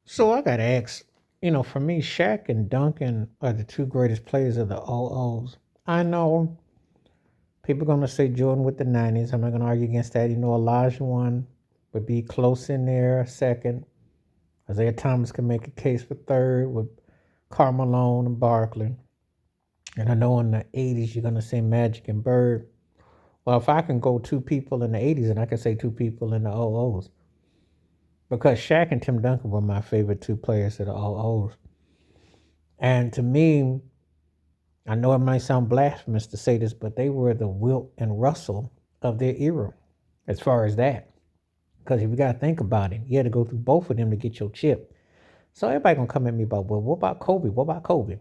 So I got asked, for me, Shaq and Duncan are the two greatest players of the O.Os. I know people going to say Jordan with the 90s. I'm not going to argue against that. Elijah one would be close in there, second. Isaiah Thomas can make a case for third with Carmelo and Barkley. And I know in the 80s you're going to say Magic and Bird. Well, if I can go two people in the 80s, and I can say two people in the O.Os. Because Shaq and Tim Duncan were my favorite two players of the O.Os. And to me, I know it might sound blasphemous to say this, but they were the Wilt and Russell of their era as far as that. Because if you got to think about it, you had to go through both of them to get your chip. So everybody going to come at me about, well, what about Kobe? What about Kobe?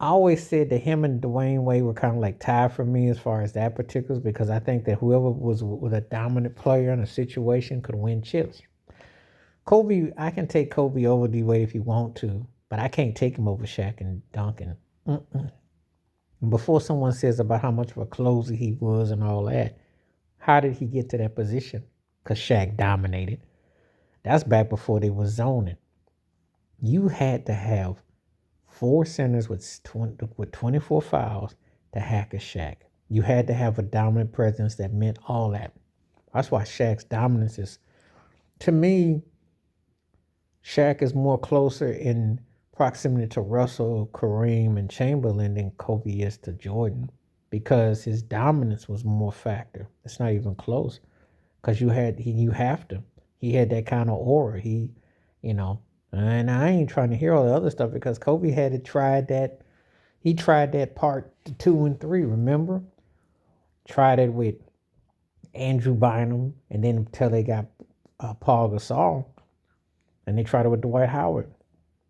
I always said that him and Dwayne Wade were kind of like tied for me as far as that particulars because I think that whoever was with a dominant player in a situation could win chips. Kobe, I can take Kobe over D Wade if you want to, but I can't take him over Shaq and Duncan. Mm-mm. Before someone says about how much of a closer he was and all that, how did he get to that position? Because Shaq dominated. That's back before they were zoning. You had to have four centers with 24 fouls to hack a Shaq. You had to have a dominant presence that meant all that. That's why Shaq's dominance is, to me, Shaq is more closer in proximity to Russell, Kareem, and Chamberlain than Kobe is to Jordan because his dominance was more factor. It's not even close because you have to. He had that kind of aura. You know, and I ain't trying to hear all the other stuff because Kobe had to try that. He tried that part two and three. Remember, tried it with Andrew Bynum, and then until they got Paul Gasol, and they tried it with Dwight Howard.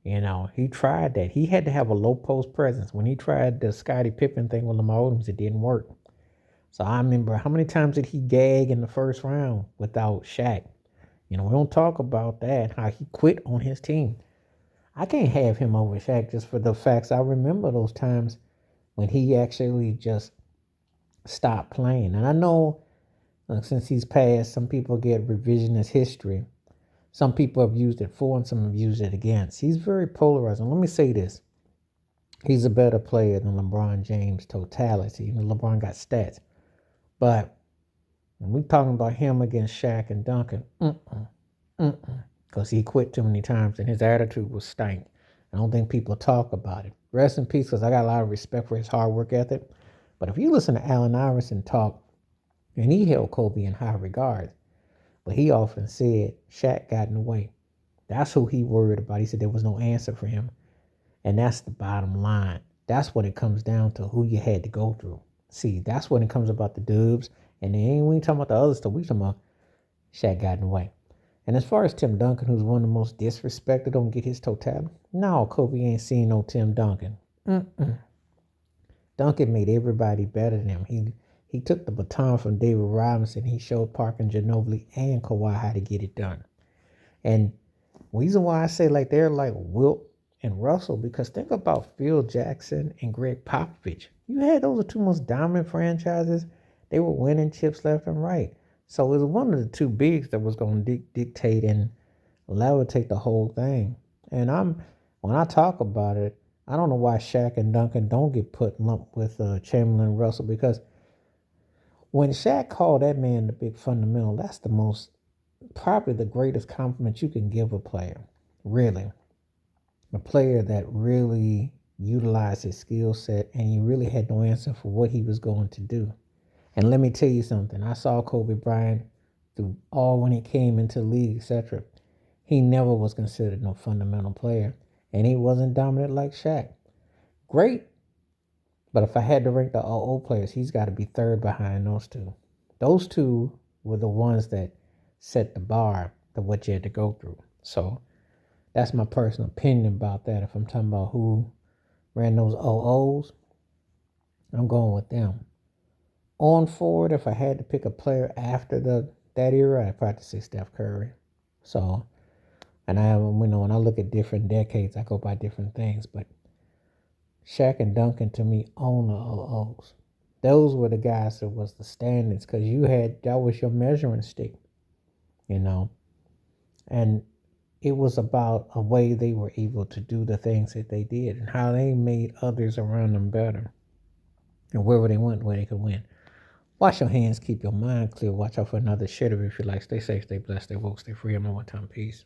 He tried that. He had to have a low post presence. When he tried the Scottie Pippen thing with Lamar Odom, it didn't work. So I remember how many times did he gag in the first round without Shaq? We don't talk about that, how he quit on his team. I can't have him over Shaq just for the facts. I remember those times when he actually just stopped playing. And I know since he's passed, some people get revisionist history. Some people have used it for and some have used it against. He's very polarizing. Let me say this. He's a better player than LeBron James totality. LeBron got stats. But when we're talking about him against Shaq and Duncan, because he quit too many times and his attitude was stank. I don't think people talk about it. Rest in peace, because I got a lot of respect for his hard work ethic. But if you listen to Allen Iverson talk, and he held Kobe in high regard, but he often said Shaq got in the way. That's who he worried about. He said there was no answer for him. And that's the bottom line. That's what it comes down to, who you had to go through. See, that's when it comes about the dubs. And then we ain't talking about the other stuff. We talking about Shaq got in the way. And as far as Tim Duncan, who's one of the most disrespected, don't get his totality. No, Kobe ain't seen no Tim Duncan. Duncan made everybody better than him. He took the baton from David Robinson. He showed Parker and Ginobili and Kawhi how to get it done. And reason why I say like they're like Wilt and Russell, because think about Phil Jackson and Greg Popovich. You had those are two most dominant franchises. They were winning chips left and right. So it was one of the two bigs that was going to dictate and levitate the whole thing. And when I talk about it, I don't know why Shaq and Duncan don't get put lumped with Chamberlain and Russell because when Shaq called that man the big fundamental, that's the most probably the greatest compliment you can give a player. Really, a player that really utilized his skill set and he really had no answer for what he was going to do. And let me tell you something. I saw Kobe Bryant through all when he came into the league, etc. He never was considered no fundamental player. And he wasn't dominant like Shaq. Great. But if I had to rank the O players, he's got to be third behind those two. Those two were the ones that set the bar to what you had to go through. So that's my personal opinion about that. If I'm talking about who ran those OOs, I'm going with them. On forward, if I had to pick a player after that era, I'd probably say Steph Curry. So, and when I look at different decades, I go by different things. But Shaq and Duncan to me own the OOs. Those were the guys that was the standards because that was your measuring stick, you know. And It was about a way they were able to do the things that they did and how they made others around them better. And wherever they went, where they could win. Wash your hands, keep your mind clear. Watch out for another shitter if you like. Stay safe, stay blessed, stay woke, stay free. I'm on one time. Peace.